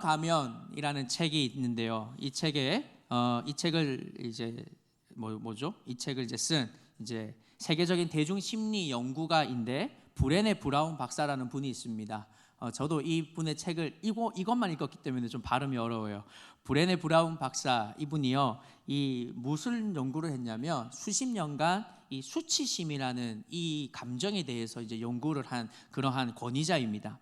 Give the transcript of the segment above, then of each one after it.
가면이라는 책이 있는데요. 이 책을 이제 쓴 세계적인 대중 심리 연구가인데 브레네 브라운 박사라는 분이 있습니다. 저도 이 분의 책을 이것만 읽었기 때문에 좀 발음이 어려워요. 브레네 브라운 박사 이분이요, 이 무슨 연구를 했냐면 수십 년간 이 수치심이라는 이 감정에 대해서 이제 연구를 한 그러한 권위자입니다.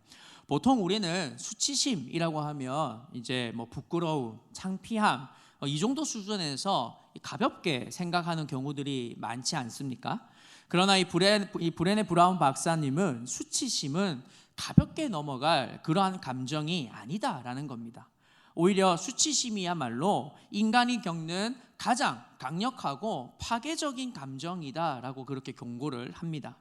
보통 우리는 수치심이라고 하면 이제 뭐 부끄러움, 창피함 이 정도 수준에서 가볍게 생각하는 경우들이 많지 않습니까? 그러나 이 브레네 브라운 박사님은 수치심은 가볍게 넘어갈 그러한 감정이 아니다라는 겁니다. 오히려 수치심이야말로 인간이 겪는 가장 강력하고 파괴적인 감정이다라고 그렇게 경고를 합니다.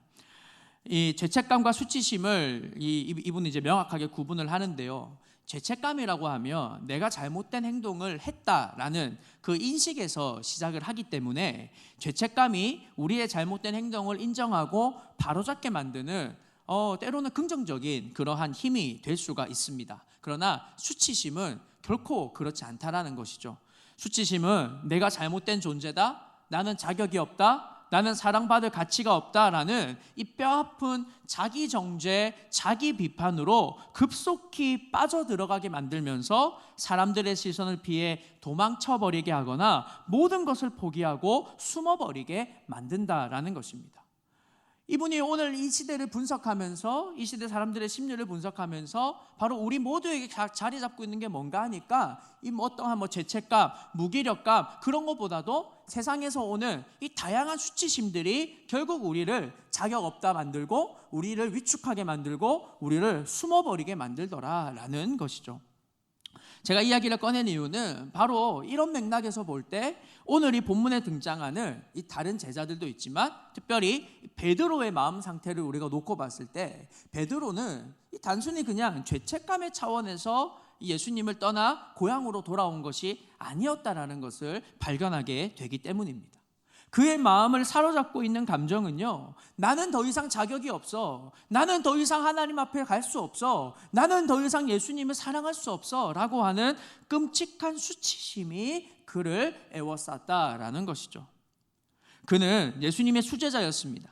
이 죄책감과 수치심을 이분은 이제 명확하게 구분을 하는데요. 죄책감이라고 하면 내가 잘못된 행동을 했다라는 그 인식에서 시작을 하기 때문에 죄책감이 우리의 잘못된 행동을 인정하고 바로잡게 만드는 때로는 긍정적인 그러한 힘이 될 수가 있습니다. 그러나 수치심은 결코 그렇지 않다라는 것이죠. 수치심은 내가 잘못된 존재다, 나는 자격이 없다, 나는 사랑받을 가치가 없다라는 이 뼈아픈 자기 정죄, 자기 비판으로 급속히 빠져들어가게 만들면서 사람들의 시선을 피해 도망쳐버리게 하거나 모든 것을 포기하고 숨어버리게 만든다라는 것입니다. 이분이 오늘 이 시대를 분석하면서 이 시대 사람들의 심리를 분석하면서 바로 우리 모두에게 자리 잡고 있는 게 뭔가 하니까 이 어떠한 죄책감, 무기력감 그런 것보다도 세상에서 오는 이 다양한 수치심들이 결국 우리를 자격 없다 만들고 우리를 위축하게 만들고 우리를 숨어버리게 만들더라라는 것이죠. 제가 이야기를 꺼낸 이유는 바로 이런 맥락에서 볼 때 오늘 이 본문에 등장하는 이 다른 제자들도 있지만 특별히 베드로의 마음 상태를 우리가 놓고 봤을 때 베드로는 단순히 그냥 죄책감의 차원에서 예수님을 떠나 고향으로 돌아온 것이 아니었다라는 것을 발견하게 되기 때문입니다. 그의 마음을 사로잡고 있는 감정은요, 나는 더 이상 자격이 없어, 나는 더 이상 하나님 앞에 갈 수 없어, 나는 더 이상 예수님을 사랑할 수 없어 라고 하는 끔찍한 수치심이 그를 애워쌌다라는 것이죠. 그는 예수님의 수제자였습니다.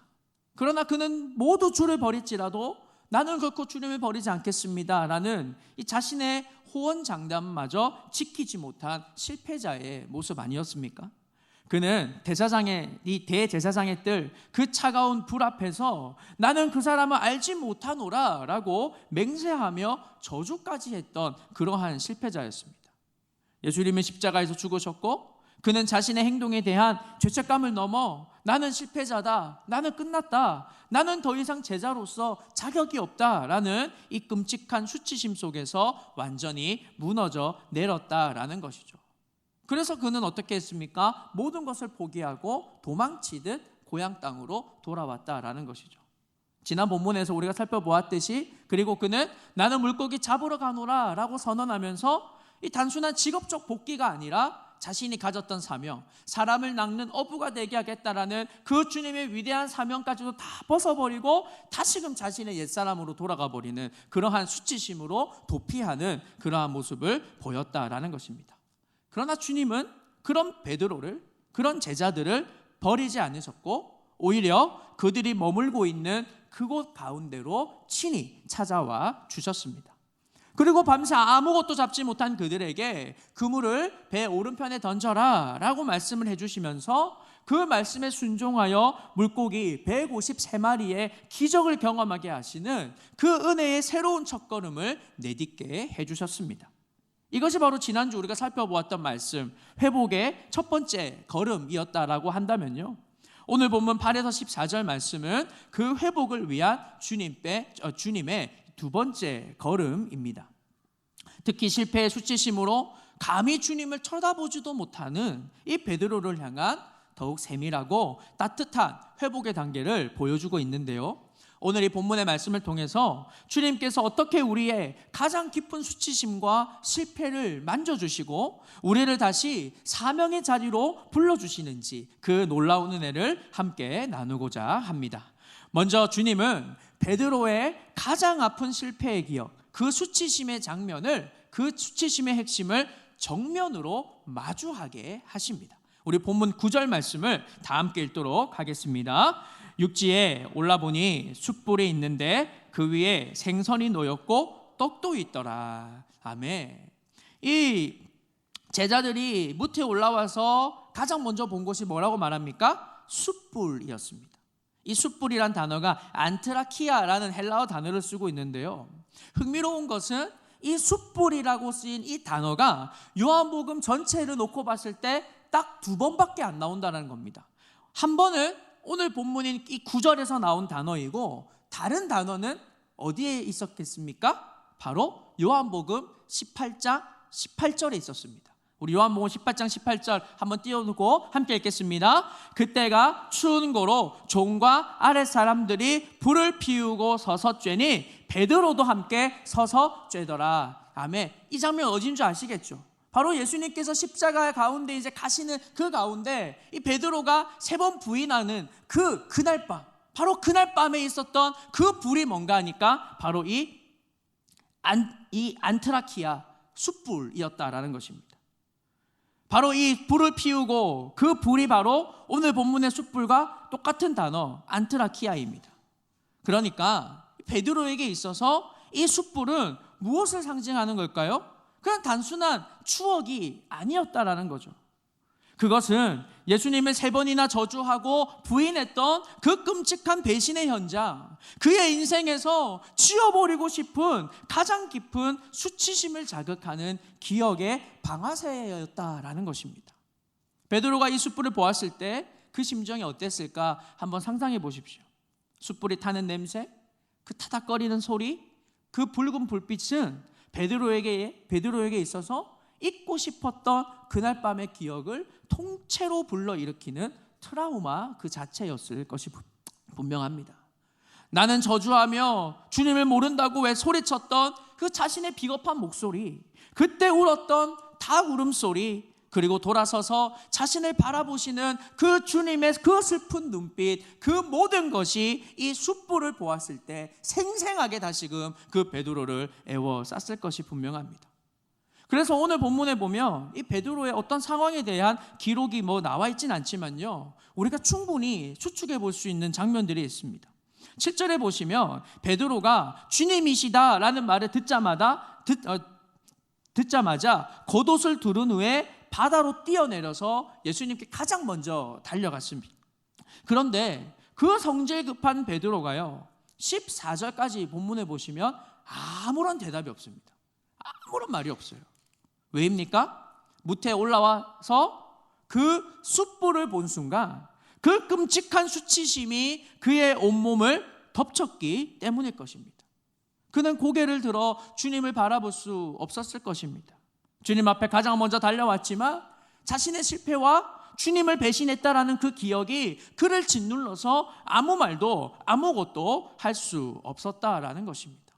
그러나 그는 모두 주를 버릴지라도 나는 결코 주님을 버리지 않겠습니다 라는 이 자신의 호언장담마저 지키지 못한 실패자의 모습 아니었습니까? 그는 대제사장의 뜰 그 차가운 불 앞에서 나는 그 사람을 알지 못하노라 라고 맹세하며 저주까지 했던 그러한 실패자였습니다. 예수님은 십자가에서 죽으셨고 그는 자신의 행동에 대한 죄책감을 넘어 나는 실패자다, 나는 끝났다, 나는 더 이상 제자로서 자격이 없다라는 이 끔찍한 수치심 속에서 완전히 무너져 내렸다라는 것이죠. 그래서 그는 어떻게 했습니까? 모든 것을 포기하고 도망치듯 고향 땅으로 돌아왔다라는 것이죠. 지난 본문에서 우리가 살펴보았듯이 그리고 그는 나는 물고기 잡으러 가노라 라고 선언하면서 이 단순한 직업적 복귀가 아니라 자신이 가졌던 사명, 사람을 낚는 어부가 되게 하겠다라는 그 주님의 위대한 사명까지도 다 벗어버리고 다시금 자신의 옛사람으로 돌아가 버리는 그러한 수치심으로 도피하는 그러한 모습을 보였다라는 것입니다. 그러나 주님은 그런 베드로를, 그런 제자들을 버리지 않으셨고 오히려 그들이 머물고 있는 그곳 가운데로 친히 찾아와 주셨습니다. 그리고 밤새 아무것도 잡지 못한 그들에게 그물을 배 오른편에 던져라 라고 말씀을 해주시면서 그 말씀에 순종하여 물고기 153마리의 기적을 경험하게 하시는 그 은혜의 새로운 첫걸음을 내딛게 해주셨습니다. 이것이 바로 지난주 우리가 살펴보았던 말씀, 회복의 첫 번째 걸음이었다라고 한다면요, 오늘 본문 8에서 14절 말씀은 그 회복을 위한 주님의 두 번째 걸음입니다. 특히 실패의 수치심으로 감히 주님을 쳐다보지도 못하는 이 베드로를 향한 더욱 세밀하고 따뜻한 회복의 단계를 보여주고 있는데요, 오늘 이 본문의 말씀을 통해서 주님께서 어떻게 우리의 가장 깊은 수치심과 실패를 만져주시고 우리를 다시 사명의 자리로 불러주시는지 그 놀라운 은혜를 함께 나누고자 합니다. 먼저 주님은 베드로의 가장 아픈 실패의 기억, 그 수치심의 장면을 그 수치심의 핵심을 정면으로 마주하게 하십니다. 우리 본문 9절 말씀을 다 함께 읽도록 하겠습니다. 육지에 올라보니 숯불이 있는데 그 위에 생선이 놓였고 떡도 있더라. 아멘. 이 제자들이 무태에 올라와서 가장 먼저 본 곳이 뭐라고 말합니까? 숯불이었습니다. 이 숯불이란 단어가 안트라키아라는 헬라어 단어를 쓰고 있는데요, 흥미로운 것은 이 숯불이라고 쓰인 이 단어가 요한복음 전체를 놓고 봤을 때 딱 2번밖에 안 나온다는 겁니다. 한 번은 오늘 본문인 이 9절에서 나온 단어이고, 다른 단어는 어디에 있었겠습니까? 바로 요한복음 18장 18절에 있었습니다. 우리 요한복음 18장 18절 한번 띄워두고 함께 읽겠습니다. 그때가 추운 고로 종과 아랫 사람들이 불을 피우고 서서 쬐니 베드로도 함께 서서 쬐더라. 아멘. 이 장면 어딘 줄 아시겠죠? 바로 예수님께서 십자가 가운데 이제 가시는 그 가운데 이 베드로가 3번 부인하는 그날 밤, 바로 그날 밤에 있었던 그 불이 뭔가 하니까 바로 이 안트라키아 숯불이었다라는 것입니다. 바로 이 불을 피우고 그 불이 바로 오늘 본문의 숯불과 똑같은 단어 안트라키아입니다. 그러니까 베드로에게 있어서 이 숯불은 무엇을 상징하는 걸까요? 그냥 단순한 추억이 아니었다라는 거죠. 그것은 예수님을 3번이나 저주하고 부인했던 그 끔찍한 배신의 현장, 그의 인생에서 지워버리고 싶은 가장 깊은 수치심을 자극하는 기억의 방아쇠였다라는 것입니다. 베드로가 이 숯불을 보았을 때 그 심정이 어땠을까 한번 상상해 보십시오. 숯불이 타는 냄새, 그 타닥거리는 소리, 그 붉은 불빛은 베드로에게 있어서 잊고 싶었던 그날 밤의 기억을 통째로 불러일으키는 트라우마 그 자체였을 것이 분명합니다. 나는 저주하며 주님을 모른다고 왜 소리쳤던 그 자신의 비겁한 목소리, 그때 울었던 닭 울음소리, 그리고 돌아서서 자신을 바라보시는 그 주님의 그 슬픈 눈빛, 그 모든 것이 이 숯불을 보았을 때 생생하게 다시금 그 베드로를 애워쌌을 것이 분명합니다. 그래서 오늘 본문에 보면 이 베드로의 어떤 상황에 대한 기록이 나와 있진 않지만요, 우리가 충분히 추측해 볼 수 있는 장면들이 있습니다. 7절에 보시면 베드로가 주님이시다라는 말을 듣자마자 겉옷을 두른 후에 바다로 뛰어내려서 예수님께 가장 먼저 달려갔습니다. 그런데 그 성질 급한 베드로가요, 14절까지 본문에 보시면 아무런 대답이 없습니다. 아무런 말이 없어요. 왜입니까? 무태에 올라와서 그 숯불을 본 순간 그 끔찍한 수치심이 그의 온몸을 덮쳤기 때문일 것입니다. 그는 고개를 들어 주님을 바라볼 수 없었을 것입니다. 주님 앞에 가장 먼저 달려왔지만 자신의 실패와 주님을 배신했다라는 그 기억이 그를 짓눌러서 아무것도 할 수 없었다라는 것입니다.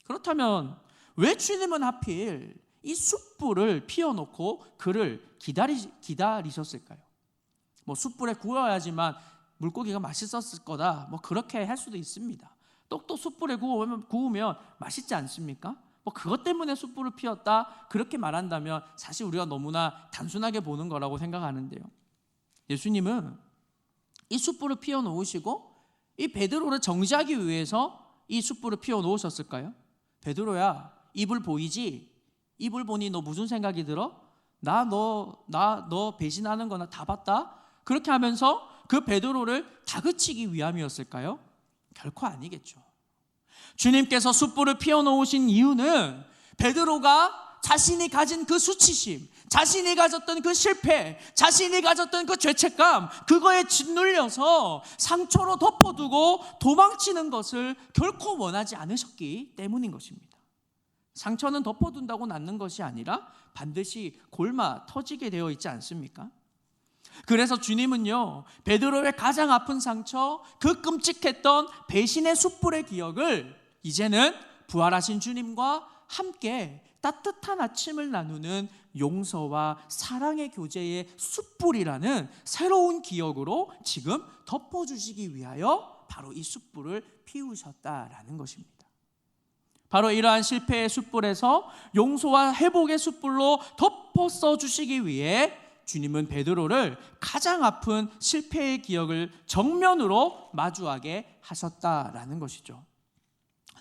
그렇다면 왜 주님은 하필 이 숯불을 피워놓고 그를 기다리셨을까요? 숯불에 구워야지만 물고기가 맛있었을 거다, 그렇게 할 수도 있습니다. 떡도 숯불에 구우면 맛있지 않습니까? 그것 때문에 숯불을 피웠다, 그렇게 말한다면 사실 우리가 너무나 단순하게 보는 거라고 생각하는데요, 예수님은 이 숯불을 피워놓으시고 이 베드로를 정지하기 위해서 이 숯불을 피워놓으셨을까요? 베드로야, 이불 보이지? 이불 보니 너 무슨 생각이 들어? 너 배신하는 거나 다 봤다? 그렇게 하면서 그 베드로를 다그치기 위함이었을까요? 결코 아니겠죠. 주님께서 숯불을 피워놓으신 이유는 베드로가 자신이 가진 그 수치심, 자신이 가졌던 그 실패, 자신이 가졌던 그 죄책감, 그거에 짓눌려서 상처로 덮어두고 도망치는 것을 결코 원하지 않으셨기 때문인 것입니다. 상처는 덮어둔다고 낫는 것이 아니라 반드시 골마 터지게 되어 있지 않습니까? 그래서 주님은요, 베드로의 가장 아픈 상처, 그 끔찍했던 배신의 숯불의 기억을 이제는 부활하신 주님과 함께 따뜻한 아침을 나누는 용서와 사랑의 교제의 숯불이라는 새로운 기억으로 지금 덮어주시기 위하여 바로 이 숯불을 피우셨다라는 것입니다. 바로 이러한 실패의 숯불에서 용서와 회복의 숯불로 덮어 써주시기 위해 주님은 베드로를 가장 아픈 실패의 기억을 정면으로 마주하게 하셨다라는 것이죠.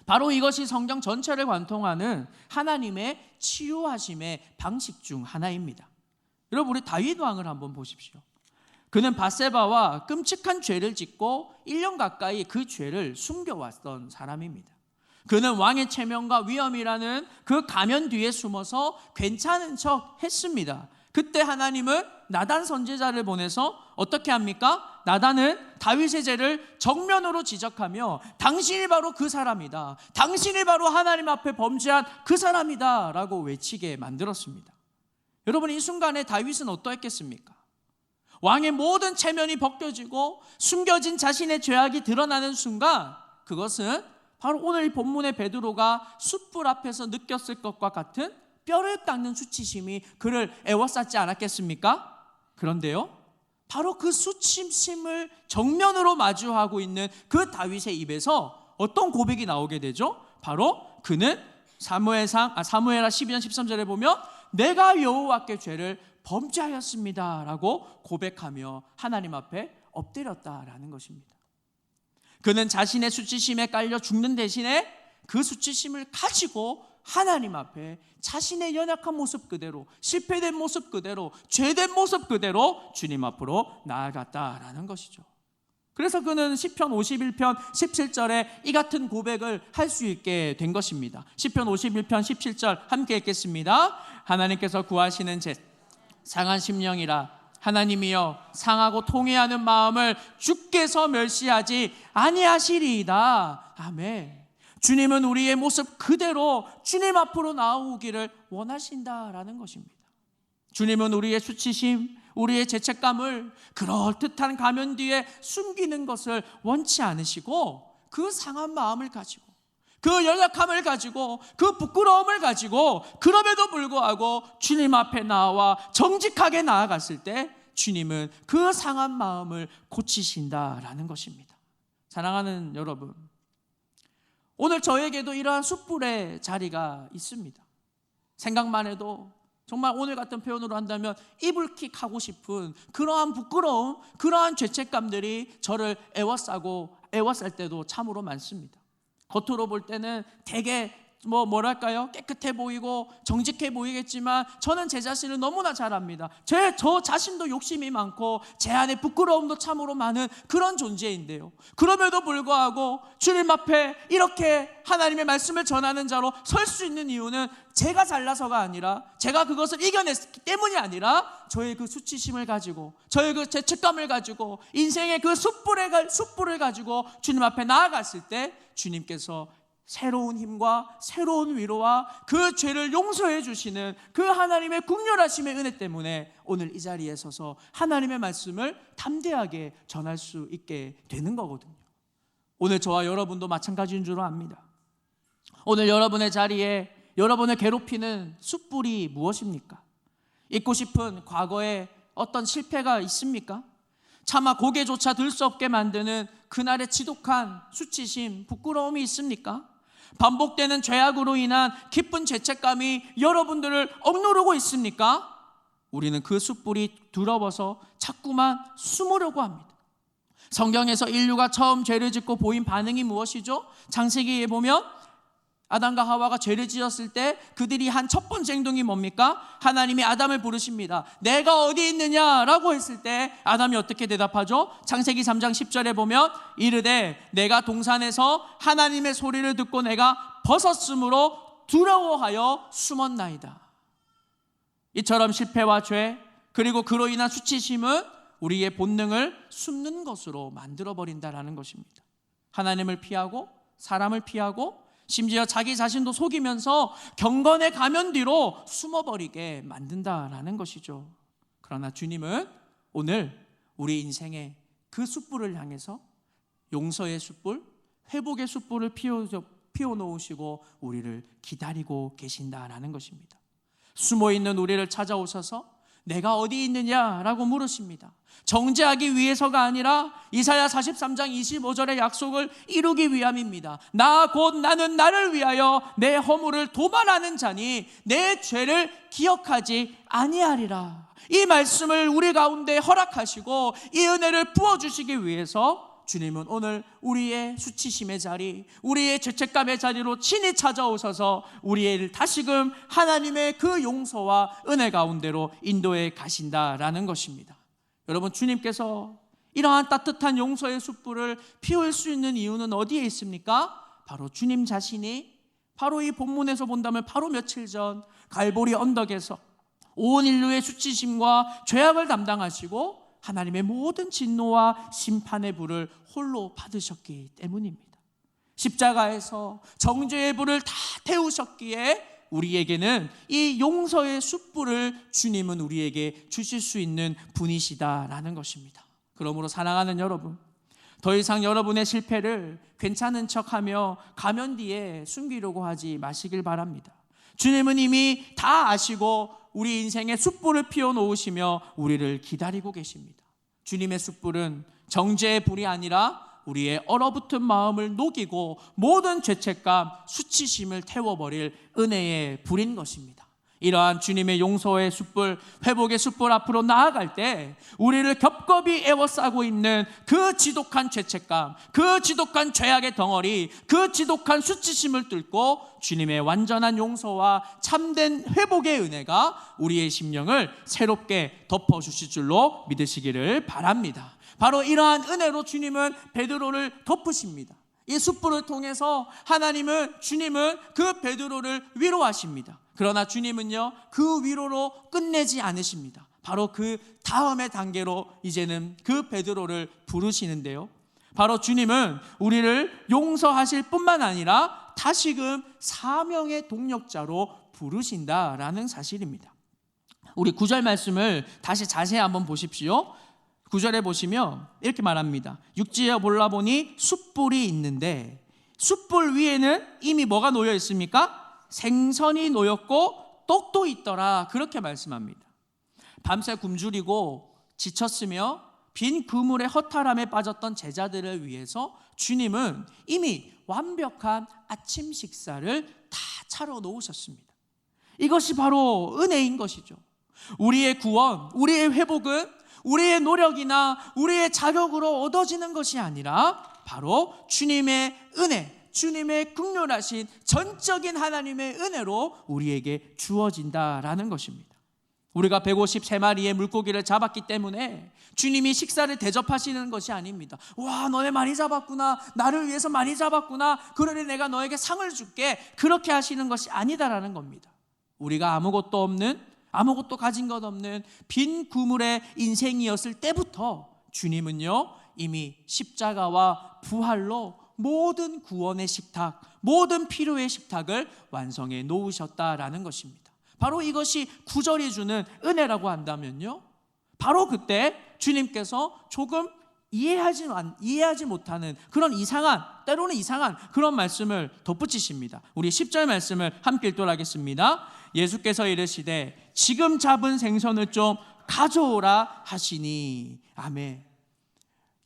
바로 이것이 성경 전체를 관통하는 하나님의 치유하심의 방식 중 하나입니다. 여러분, 우리 다윗 왕을 한번 보십시오. 그는 밧세바와 끔찍한 죄를 짓고 1년 가까이 그 죄를 숨겨왔던 사람입니다. 그는 왕의 체면과 위엄이라는 그 가면 뒤에 숨어서 괜찮은 척 했습니다. 그때 하나님은 나단 선지자를 보내서 어떻게 합니까? 나단은 다윗의 죄를 정면으로 지적하며 당신이 바로 그 사람이다, 당신이 바로 하나님 앞에 범죄한 그 사람이다 라고 외치게 만들었습니다. 여러분, 이 순간에 다윗은 어떠했겠습니까? 왕의 모든 체면이 벗겨지고 숨겨진 자신의 죄악이 드러나는 순간, 그것은 바로 오늘 본문의 베드로가 숯불 앞에서 느꼈을 것과 같은 뼈를 깎는 수치심이 그를 애워쌌지 않았겠습니까? 그런데요, 바로 그 수치심을 정면으로 마주하고 있는 그 다윗의 입에서 어떤 고백이 나오게 되죠? 바로 그는 사무엘하 12장 13절에 보면 내가 여호와께 죄를 범죄하였습니다 라고 고백하며 하나님 앞에 엎드렸다라는 것입니다. 그는 자신의 수치심에 깔려 죽는 대신에 그 수치심을 가지고 하나님 앞에 자신의 연약한 모습 그대로, 실패된 모습 그대로, 죄된 모습 그대로 주님 앞으로 나아갔다라는 것이죠. 그래서 그는 시편 51편 17절에 이 같은 고백을 할 수 있게 된 것입니다. 시편 51편 17절 함께 읽겠습니다. 하나님께서 구하시는 제 상한 심령이라, 하나님이여 상하고 통회하는 마음을 주께서 멸시하지 아니하시리이다. 아멘. 주님은 우리의 모습 그대로 주님 앞으로 나오기를 원하신다라는 것입니다. 주님은 우리의 수치심, 우리의 죄책감을 그럴듯한 가면 뒤에 숨기는 것을 원치 않으시고, 그 상한 마음을 가지고, 그 연약함을 가지고, 그 부끄러움을 가지고, 그럼에도 불구하고 주님 앞에 나와 정직하게 나아갔을 때 주님은 그 상한 마음을 고치신다라는 것입니다. 사랑하는 여러분, 오늘 저에게도 이러한 숯불의 자리가 있습니다. 생각만 해도 정말 오늘 같은 표현으로 한다면 이불킥 하고 싶은 그러한 부끄러움, 그러한 죄책감들이 저를 애워쌀 때도 참으로 많습니다. 겉으로 볼 때는 되게 뭐랄까요? 깨끗해 보이고 정직해 보이겠지만 저는 제 자신을 너무나 잘 압니다. 저 자신도 욕심이 많고 제 안에 부끄러움도 참으로 많은 그런 존재인데요, 그럼에도 불구하고 주님 앞에 이렇게 하나님의 말씀을 전하는 자로 설 수 있는 이유는 제가 잘나서가 아니라, 제가 그것을 이겨냈기 때문이 아니라, 저의 그 수치심을 가지고, 저의 그 죄책감을 가지고, 인생의 그 숯불을 가지고 주님 앞에 나아갔을 때 주님께서 새로운 힘과 새로운 위로와 그 죄를 용서해 주시는 그 하나님의 긍휼하심의 은혜 때문에 오늘 이 자리에 서서 하나님의 말씀을 담대하게 전할 수 있게 되는 거거든요. 오늘 저와 여러분도 마찬가지인 줄 압니다. 오늘 여러분의 자리에 여러분을 괴롭히는 숯불이 무엇입니까? 잊고 싶은 과거에 어떤 실패가 있습니까? 차마 고개조차 들 수 없게 만드는 그날의 지독한 수치심, 부끄러움이 있습니까? 반복되는 죄악으로 인한 깊은 죄책감이 여러분들을 억누르고 있습니까? 우리는 그 숯불이 두려워서 자꾸만 숨으려고 합니다. 성경에서 인류가 처음 죄를 짓고 보인 반응이 무엇이죠? 창세기에 보면 아담과 하와가 죄를 지었을 때 그들이 한 첫 번째 행동이 뭡니까? 하나님이 아담을 부르십니다. 내가 어디 있느냐라고 했을 때 아담이 어떻게 대답하죠? 창세기 3장 10절에 보면 이르되 내가 동산에서 하나님의 소리를 듣고 내가 벗었으므로 두려워하여 숨었나이다. 이처럼 실패와 죄, 그리고 그로 인한 수치심은 우리의 본능을 숨는 것으로 만들어버린다는 것입니다. 하나님을 피하고 사람을 피하고 심지어 자기 자신도 속이면서 경건의 가면 뒤로 숨어버리게 만든다라는 것이죠. 그러나 주님은 오늘 우리 인생의 그 숯불을 향해서 용서의 숯불, 회복의 숯불을 피워놓으시고 우리를 기다리고 계신다라는 것입니다. 숨어있는 우리를 찾아오셔서 내가 어디 있느냐라고 물으십니다. 정죄하기 위해서가 아니라 이사야 43장 25절의 약속을 이루기 위함입니다. 나 곧 나는 나를 위하여 내 허물을 도말하는 자니 내 죄를 기억하지 아니하리라. 이 말씀을 우리 가운데 허락하시고 이 은혜를 부어주시기 위해서 주님은 오늘 우리의 수치심의 자리, 우리의 죄책감의 자리로 친히 찾아오셔서 우리를 다시금 하나님의 그 용서와 은혜 가운데로 인도해 가신다라는 것입니다. 여러분, 주님께서 이러한 따뜻한 용서의 숯불을 피울 수 있는 이유는 어디에 있습니까? 바로 주님 자신이 바로 이 본문에서 본다면 바로 며칠 전 갈보리 언덕에서 온 인류의 수치심과 죄악을 담당하시고 하나님의 모든 진노와 심판의 불을 홀로 받으셨기 때문입니다. 십자가에서 정죄의 불을 다 태우셨기에 우리에게는 이 용서의 숯불을 주님은 우리에게 주실 수 있는 분이시다라는 것입니다. 그러므로 사랑하는 여러분, 더 이상 여러분의 실패를 괜찮은 척하며 가면 뒤에 숨기려고 하지 마시길 바랍니다. 주님은 이미 다 아시고 우리 인생에 숯불을 피워놓으시며 우리를 기다리고 계십니다. 주님의 숯불은 정죄의 불이 아니라 우리의 얼어붙은 마음을 녹이고 모든 죄책감, 수치심을 태워버릴 은혜의 불인 것입니다. 이러한 주님의 용서의 숯불, 회복의 숯불 앞으로 나아갈 때 우리를 겹겹이 에워싸고 있는 그 지독한 죄책감, 그 지독한 죄악의 덩어리, 그 지독한 수치심을 뚫고 주님의 완전한 용서와 참된 회복의 은혜가 우리의 심령을 새롭게 덮어주실 줄로 믿으시기를 바랍니다. 바로 이러한 은혜로 주님은 베드로를 덮으십니다. 이 숯불을 통해서 주님은 그 베드로를 위로하십니다. 그러나 주님은요, 그 위로로 끝내지 않으십니다. 바로 그 다음의 단계로 이제는 그 베드로를 부르시는데요, 바로 주님은 우리를 용서하실 뿐만 아니라 다시금 사명의 동력자로 부르신다라는 사실입니다. 우리 9절 말씀을 다시 자세히 한번 보십시오. 9절에 보시면 이렇게 말합니다. 육지에 몰라보니 숯불이 있는데 숯불 위에는 이미 뭐가 놓여 있습니까? 생선이 놓였고 떡도 있더라. 그렇게 말씀합니다. 밤새 굶주리고 지쳤으며 빈 그물의 허탈함에 빠졌던 제자들을 위해서 주님은 이미 완벽한 아침 식사를 다 차려 놓으셨습니다. 이것이 바로 은혜인 것이죠. 우리의 구원, 우리의 회복은 우리의 노력이나 우리의 자력으로 얻어지는 것이 아니라 바로 주님의 은혜, 주님의 긍휼하신 전적인 하나님의 은혜로 우리에게 주어진다라는 것입니다. 우리가 153마리의 물고기를 잡았기 때문에 주님이 식사를 대접하시는 것이 아닙니다. 와, 너네 많이 잡았구나, 나를 위해서 많이 잡았구나, 그러니 내가 너에게 상을 줄게, 그렇게 하시는 것이 아니다라는 겁니다. 우리가 아무것도 없는, 아무것도 가진 것 없는 빈 그물의 인생이었을 때부터 주님은요, 이미 십자가와 부활로 모든 구원의 식탁, 모든 필요의 식탁을 완성해 놓으셨다라는 것입니다. 바로 이것이 9절이 주는 은혜라고 한다면요, 바로 그때 주님께서 조금 이해하지 못하는 그런 때로는 이상한 그런 말씀을 덧붙이십니다. 우리 10절 말씀을 함께 읽도록 하겠습니다. 예수께서 이르시되 지금 잡은 생선을 좀 가져오라 하시니. 아멘.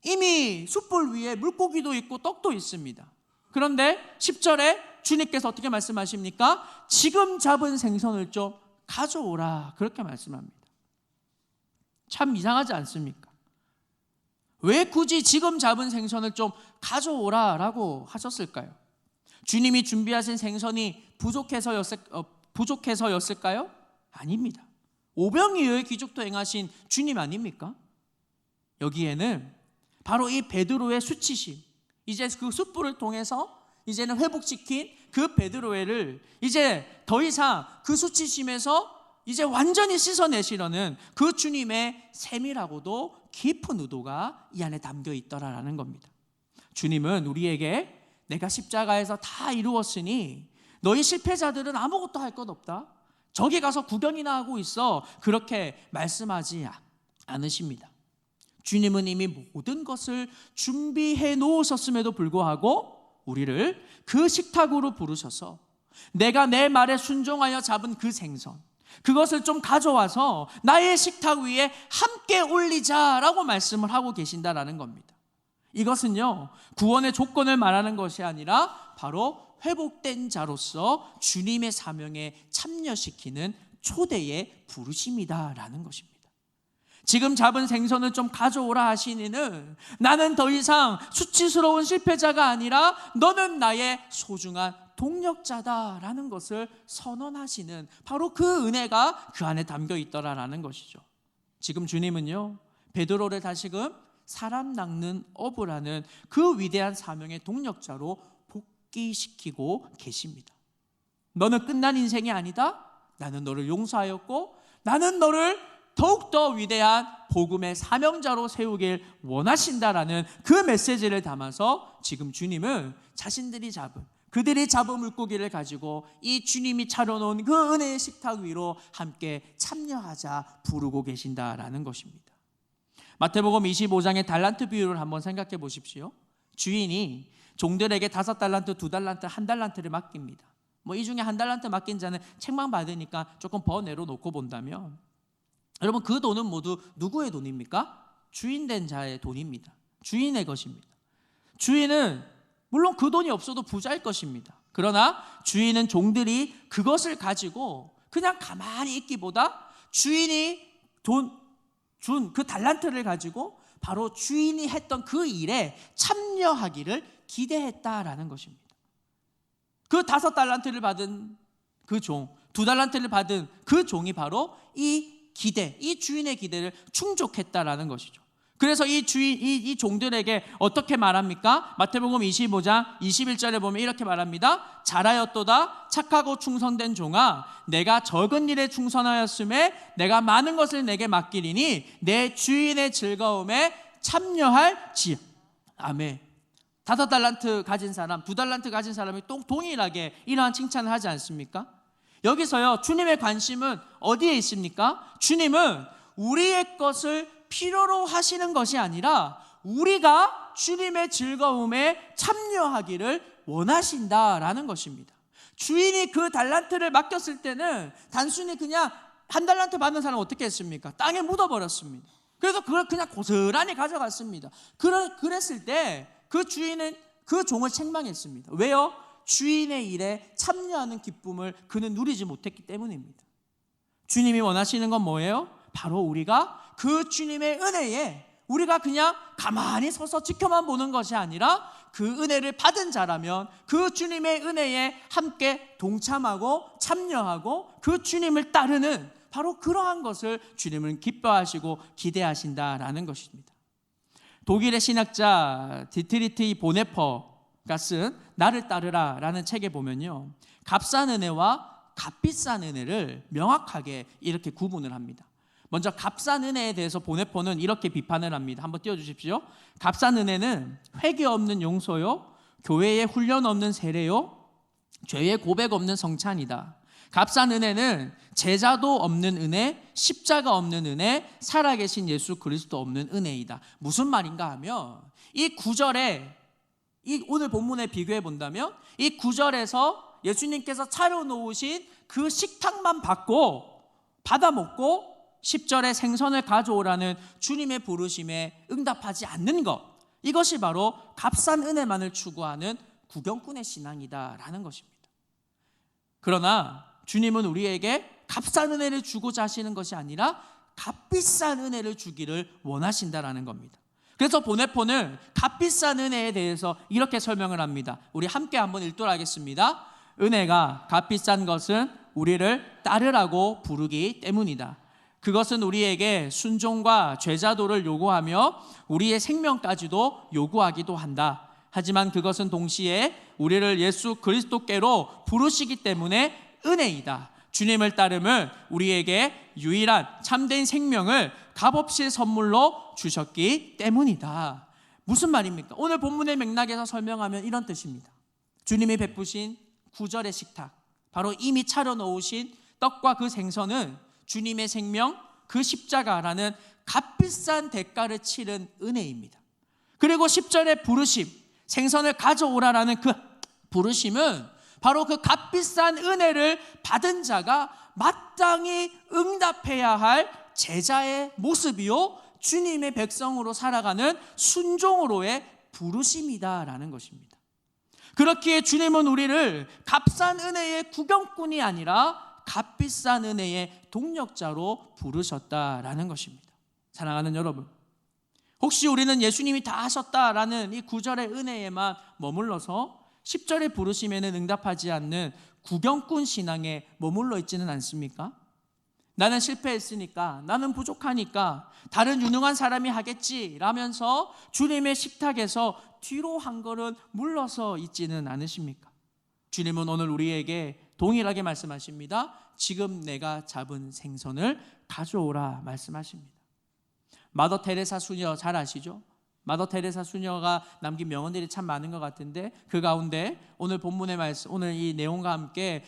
이미 숯불 위에 물고기도 있고 떡도 있습니다. 그런데 10절에 주님께서 어떻게 말씀하십니까? 지금 잡은 생선을 좀 가져오라, 그렇게 말씀합니다. 참 이상하지 않습니까? 왜 굳이 지금 잡은 생선을 좀 가져오라라고 하셨을까요? 주님이 준비하신 생선이 부족해서였을까요? 아닙니다. 오병이어의 기적도 행하신 주님 아닙니까? 여기에는 바로 이 베드로의 수치심, 이제 그 숯불을 통해서 이제는 회복시킨 그 베드로를 이제 더 이상 그 수치심에서 이제 완전히 씻어내시려는 그 주님의 세밀하고도 깊은 의도가 이 안에 담겨 있더라라는 겁니다. 주님은 우리에게 내가 십자가에서 다 이루었으니 너희 실패자들은 아무것도 할 것 없다, 저기 가서 구경이나 하고 있어, 그렇게 말씀하지 않으십니다. 주님은 이미 모든 것을 준비해 놓으셨음에도 불구하고 우리를 그 식탁으로 부르셔서 내가 내 말에 순종하여 잡은 그 생선, 그것을 좀 가져와서 나의 식탁 위에 함께 올리자라고 말씀을 하고 계신다라는 겁니다. 이것은요, 구원의 조건을 말하는 것이 아니라 바로 회복된 자로서 주님의 사명에 참여시키는 초대의 부르심이다라는 것입니다. 지금 잡은 생선을 좀 가져오라 하시니는 나는 더 이상 수치스러운 실패자가 아니라 너는 나의 소중한 동력자다라는 것을 선언하시는 바로 그 은혜가 그 안에 담겨 있더라라는 것이죠. 지금 주님은요, 베드로를 다시금 사람 낚는 어부라는 그 위대한 사명의 동력자로 복귀시키고 계십니다. 너는 끝난 인생이 아니다. 나는 너를 용서하였고 나는 너를 더욱더 위대한 복음의 사명자로 세우길 원하신다라는 그 메시지를 담아서 지금 주님은 그들이 잡은 물고기를 가지고 이 주님이 차려놓은 그 은혜의 식탁 위로 함께 참여하자 부르고 계신다라는 것입니다. 마태복음 25장의 달란트 비유를 한번 생각해 보십시오. 주인이 종들에게 5달란트, 2달란트, 1달란트를 맡깁니다. 이 중에 1달란트 맡긴 자는 책망 받으니까 조금 번외로 놓고 본다면, 여러분, 그 돈은 모두 누구의 돈입니까? 주인된 자의 돈입니다. 주인의 것입니다. 주인은 물론 그 돈이 없어도 부자일 것입니다. 그러나 주인은 종들이 그것을 가지고 그냥 가만히 있기보다 주인이 준 그 달란트를 가지고 바로 주인이 했던 그 일에 참여하기를 기대했다라는 것입니다. 그 5달란트를 받은 그 종, 2달란트를 받은 그 종이 바로 이 주인의 기대를 충족했다라는 것이죠. 그래서 이 종들에게 어떻게 말합니까? 마태복음 25장 21절에 보면 이렇게 말합니다. 잘하였도다 착하고 충성된 종아, 내가 적은 일에 충성하였음에 내가 많은 것을 내게 맡기리니 내 주인의 즐거움에 참여할지. 아멘. 5달란트 가진 사람, 2달란트 가진 사람이 동일하게 이러한 칭찬을 하지 않습니까? 여기서요, 주님의 관심은 어디에 있습니까? 주님은 우리의 것을 필요로 하시는 것이 아니라 우리가 주님의 즐거움에 참여하기를 원하신다라는 것입니다. 주인이 그 달란트를 맡겼을 때는 단순히 그냥 1달란트 받는 사람은 어떻게 했습니까? 땅에 묻어버렸습니다. 그래서 그걸 그냥 고스란히 가져갔습니다. 그랬을 때 그 주인은 그 종을 책망했습니다. 왜요? 주인의 일에 참여하는 기쁨을 그는 누리지 못했기 때문입니다. 주님이 원하시는 건 뭐예요? 바로 우리가 그 주님의 은혜에 우리가 그냥 가만히 서서 지켜만 보는 것이 아니라 그 은혜를 받은 자라면 그 주님의 은혜에 함께 동참하고 참여하고 그 주님을 따르는 바로 그러한 것을 주님은 기뻐하시고 기대하신다라는 것입니다. 독일의 신학자 디트리히 보네퍼가 쓴 나를 따르라라는 책에 보면요, 값싼 은혜와 값비싼 은혜를 명확하게 이렇게 구분을 합니다. 먼저 값싼 은혜에 대해서 보네퍼는 이렇게 비판을 합니다. 한번 띄워주십시오. 값싼 은혜는 회개 없는 용서요, 교회에 훈련 없는 세례요, 죄의 고백 없는 성찬이다. 값싼 은혜는 제자도 없는 은혜, 십자가 없는 은혜, 살아계신 예수 그리스도 없는 은혜이다. 무슨 말인가 하면 이 구절에, 오늘 본문에 비교해 본다면 이 구절에서 예수님께서 차려놓으신 그 식탁만 받아 먹고 10절에 생선을 가져오라는 주님의 부르심에 응답하지 않는 것, 이것이 바로 값싼 은혜만을 추구하는 구경꾼의 신앙이다라는 것입니다. 그러나 주님은 우리에게 값싼 은혜를 주고자 하시는 것이 아니라 값비싼 은혜를 주기를 원하신다라는 겁니다. 그래서 보네포는 값비싼 은혜에 대해서 이렇게 설명을 합니다. 우리 함께 한번 읽도록 하겠습니다. 은혜가 값비싼 것은 우리를 따르라고 부르기 때문이다. 그것은 우리에게 순종과 제자도를 요구하며 우리의 생명까지도 요구하기도 한다. 하지만 그것은 동시에 우리를 예수 그리스도께로 부르시기 때문에 은혜이다. 주님을 따름은 우리에게 유일한 참된 생명을 값없이 선물로 주셨기 때문이다. 무슨 말입니까? 오늘 본문의 맥락에서 설명하면 이런 뜻입니다. 주님이 베푸신 구절의 식탁, 바로 이미 차려놓으신 떡과 그 생선은 주님의 생명, 그 십자가라는 값비싼 대가를 치른 은혜입니다. 그리고 10절의 부르심, 생선을 가져오라라는 그 부르심은 바로 그 값비싼 은혜를 받은 자가 마땅히 응답해야 할 제자의 모습이요, 주님의 백성으로 살아가는 순종으로의 부르심이다라는 것입니다. 그렇기에 주님은 우리를 값싼 은혜의 구경꾼이 아니라 값비싼 은혜의 동력자로 부르셨다라는 것입니다. 사랑하는 여러분, 혹시 우리는 예수님이 다 하셨다라는 이 9절의 은혜에만 머물러서 10절의 부르심에는 응답하지 않는 구경꾼 신앙에 머물러 있지는 않습니까? 나는 실패했으니까, 나는 부족하니까 다른 유능한 사람이 하겠지 라면서 주님의 식탁에서 뒤로 한 걸음 물러서 있지는 않으십니까? 주님은 오늘 우리에게 동일하게 말씀하십니다. 지금 내가 잡은 생선을 가져오라 말씀하십니다. 마더 테레사 수녀 잘 아시죠? 마더 테레사 수녀가 남긴 명언들이 참 많은 것 같은데 그 가운데 오늘 본문의 말씀, 오늘 이 내용과 함께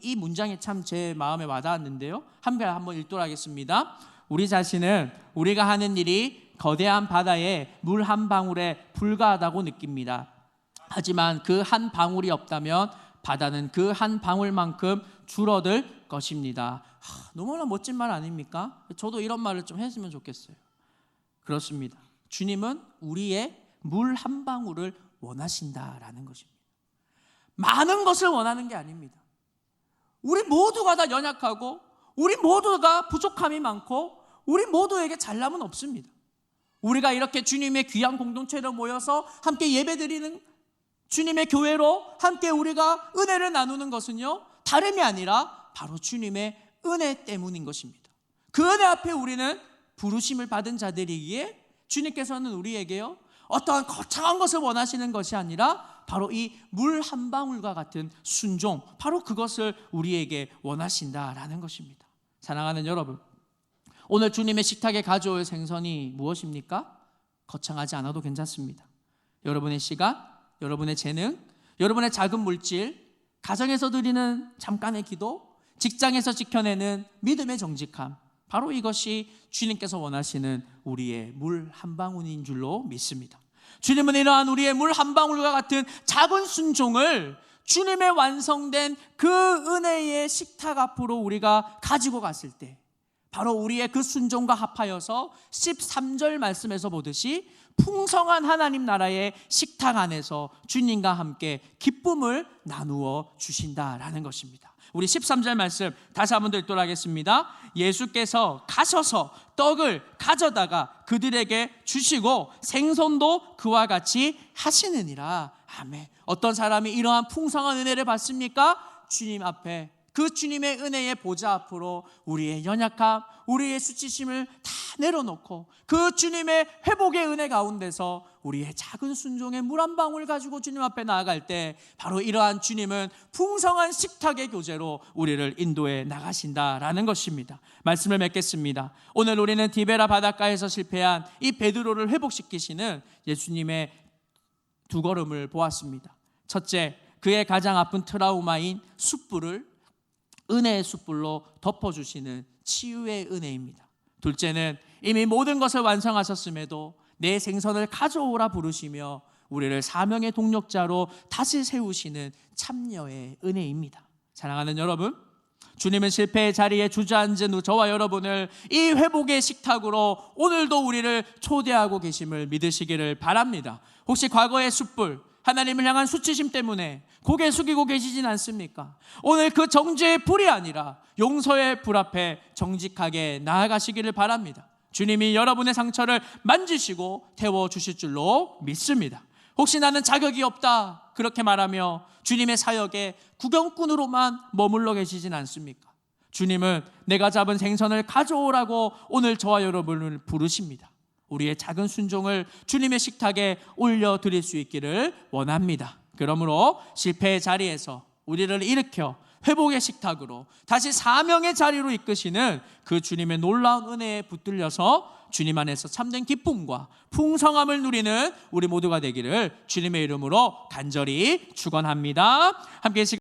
이 문장이 참 제 마음에 와닿았는데요. 한번 읽도록 하겠습니다. 우리 자신은 우리가 하는 일이 거대한 바다에 물 한 방울에 불과하다고 느낍니다. 하지만 그 한 방울이 없다면 바다는 그 한 방울만큼 줄어들 것입니다. 너무나 멋진 말 아닙니까? 저도 이런 말을 좀 했으면 좋겠어요. 그렇습니다. 주님은 우리의 물 한 방울을 원하신다라는 것입니다. 많은 것을 원하는 게 아닙니다. 우리 모두가 다 연약하고 우리 모두가 부족함이 많고 우리 모두에게 잘남은 없습니다. 우리가 이렇게 주님의 귀한 공동체로 모여서 함께 예배드리는 주님의 교회로 함께 우리가 은혜를 나누는 것은요, 다름이 아니라 바로 주님의 은혜 때문인 것입니다. 그 은혜 앞에 우리는 부르심을 받은 자들이기에 주님께서는 우리에게요, 어떠한 거창한 것을 원하시는 것이 아니라 바로 이 물 한 방울과 같은 순종, 바로 그것을 우리에게 원하신다라는 것입니다. 사랑하는 여러분, 오늘 주님의 식탁에 가져올 생선이 무엇입니까? 거창하지 않아도 괜찮습니다. 여러분의 시간, 여러분의 재능, 여러분의 작은 물질, 가정에서 드리는 잠깐의 기도, 직장에서 지켜내는 믿음의 정직함, 바로 이것이 주님께서 원하시는 우리의 물 한 방울인 줄로 믿습니다. 주님은 이러한 우리의 물 한 방울과 같은 작은 순종을 주님의 완성된 그 은혜의 식탁 앞으로 우리가 가지고 갔을 때 바로 우리의 그 순종과 합하여서 13절 말씀에서 보듯이 풍성한 하나님 나라의 식탁 안에서 주님과 함께 기쁨을 나누어 주신다라는 것입니다. 우리 13절 말씀 다시 한번 더 읽도록 하겠습니다. 예수께서 가셔서 떡을 가져다가 그들에게 주시고 생선도 그와 같이 하시느니라. 아멘. 어떤 사람이 이러한 풍성한 은혜를 받습니까? 주님 앞에, 그 주님의 은혜의 보좌 앞으로 우리의 연약함, 우리의 수치심을 다 내려놓고 그 주님의 회복의 은혜 가운데서 우리의 작은 순종의 물 한 방울 가지고 주님 앞에 나아갈 때 바로 이러한 주님은 풍성한 식탁의 교제로 우리를 인도해 나가신다라는 것입니다. 말씀을 맺겠습니다. 오늘 우리는 디베라 바닷가에서 실패한 이 베드로를 회복시키시는 예수님의 두 걸음을 보았습니다. 첫째, 그의 가장 아픈 트라우마인 숯불을 은혜의 숯불로 덮어주시는 치유의 은혜입니다. 둘째는 이미 모든 것을 완성하셨음에도 내 생선을 가져오라 부르시며 우리를 사명의 동력자로 다시 세우시는 참여의 은혜입니다. 사랑하는 여러분, 주님은 실패의 자리에 주저앉은 저와 여러분을 이 회복의 식탁으로 오늘도 우리를 초대하고 계심을 믿으시기를 바랍니다. 혹시 과거의 숯불, 하나님을 향한 수치심 때문에 고개 숙이고 계시진 않습니까? 오늘 그 정죄의 불이 아니라 용서의 불 앞에 정직하게 나아가시기를 바랍니다. 주님이 여러분의 상처를 만지시고 태워주실 줄로 믿습니다. 혹시 나는 자격이 없다 그렇게 말하며 주님의 사역에 구경꾼으로만 머물러 계시진 않습니까? 주님은 내가 잡은 생선을 가져오라고 오늘 저와 여러분을 부르십니다. 우리의 작은 순종을 주님의 식탁에 올려드릴 수 있기를 원합니다. 그러므로 실패의 자리에서 우리를 일으켜 회복의 식탁으로 다시 사명의 자리로 이끄시는 그 주님의 놀라운 은혜에 붙들려서 주님 안에서 참된 기쁨과 풍성함을 누리는 우리 모두가 되기를 주님의 이름으로 간절히 축원합니다. 함께